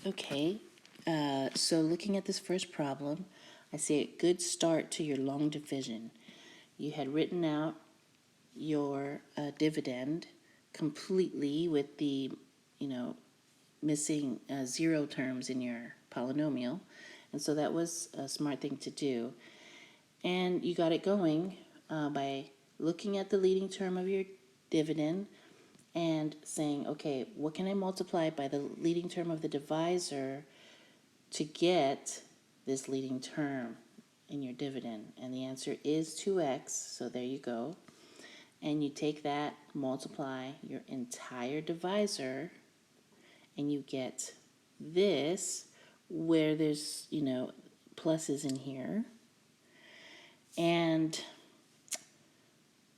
Okay, so looking at this first problem, I see a good start to your long division. You had written out your dividend completely with the, missing zero terms in your polynomial. And so that was a smart thing to do. And you got it going by looking at the leading term of your dividend and saying, okay, what can I multiply by the leading term of the divisor to get this leading term in your dividend? And the answer is 2x, so there you go. And you take that, multiply your entire divisor, and you get this, where there's, pluses in here. And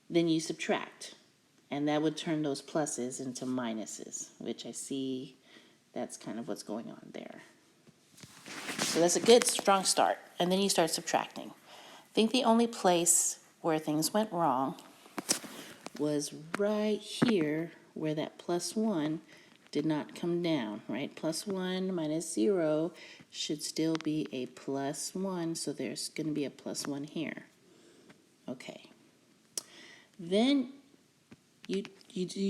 then you subtract, and that would turn those pluses into minuses, which I see that's kind of what's going on there. So that's a good, strong start. And then you start subtracting. I think the only place where things went wrong was right here, where that plus 1 did not come down, right? Plus 1 minus 0 should still be a plus 1, so there's going to be a plus 1 here. Okay. Then you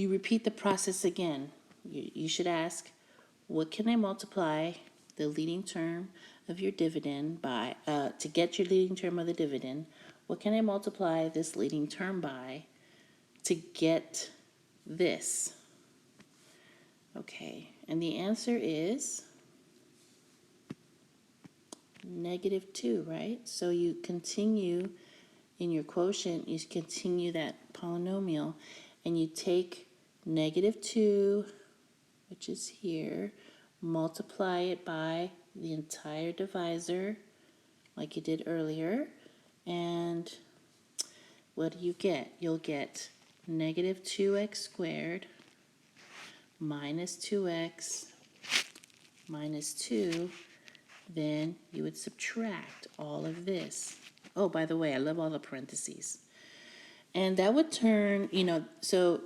repeat the process again. You should ask, what can I multiply the leading term of your dividend by, to get your leading term of the dividend? What can I multiply this leading term by to get this? Okay, and the answer is -2, right? So you continue in your quotient, you continue that polynomial, and you take -2, which is here, multiply it by the entire divisor, like you did earlier, and what do you get? You'll get -2x squared minus 2x minus 2. Then you would subtract all of this. Oh, by the way, I love all the parentheses. And that would turn, so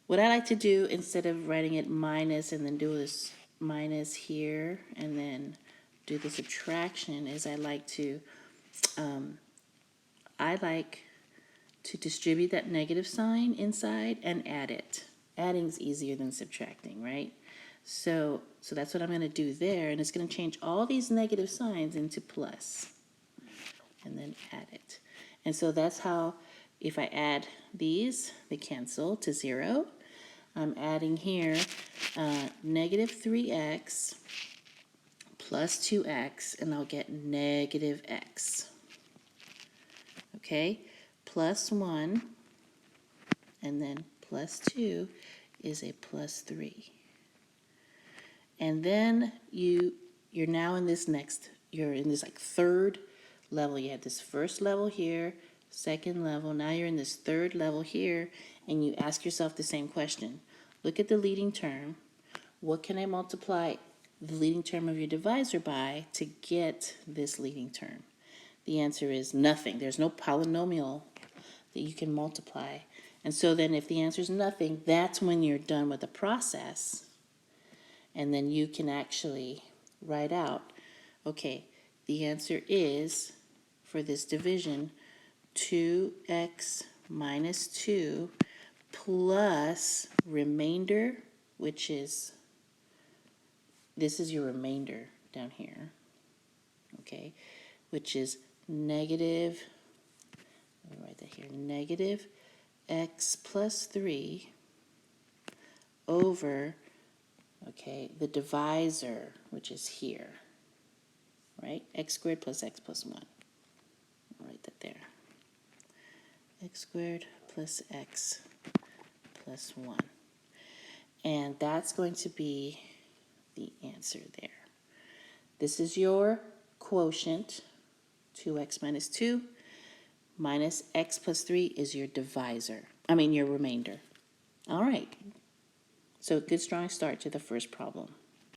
what I like to do, instead of writing it minus and then do this minus here and then do the subtraction, is I like to distribute that negative sign inside and add it. Adding's easier than subtracting, right? So that's what I'm going to do there, and it's going to change all these negative signs into plus, and then add it. And so that's how, if I add these, they cancel to 0. I'm adding here -3x plus 2x, and I'll get -x. Okay, plus 1, and then plus 2 is a plus 3. And then you're now in this you're in this like third level. You had this first level here, second level, now you're in this third level here, and you ask yourself the same question. Look at the leading term. What can I multiply the leading term of your divisor by to get this leading term? The answer is nothing. There's no polynomial that you can multiply. And so then if the answer is nothing, that's when you're done with the process. And then you can actually write out, okay, the answer is, for this division, 2x minus 2 plus remainder, which is, this is your remainder down here, okay, which is negative, let me write that here, negative x plus 3 over, okay, the divisor, which is here, right? X squared plus x plus 1. I'll write that there. X squared plus x plus 1. And that's going to be the answer there. This is your quotient, 2x minus 2, minus x plus 3 is your divisor. Your remainder. All right. So good, strong start to the first problem.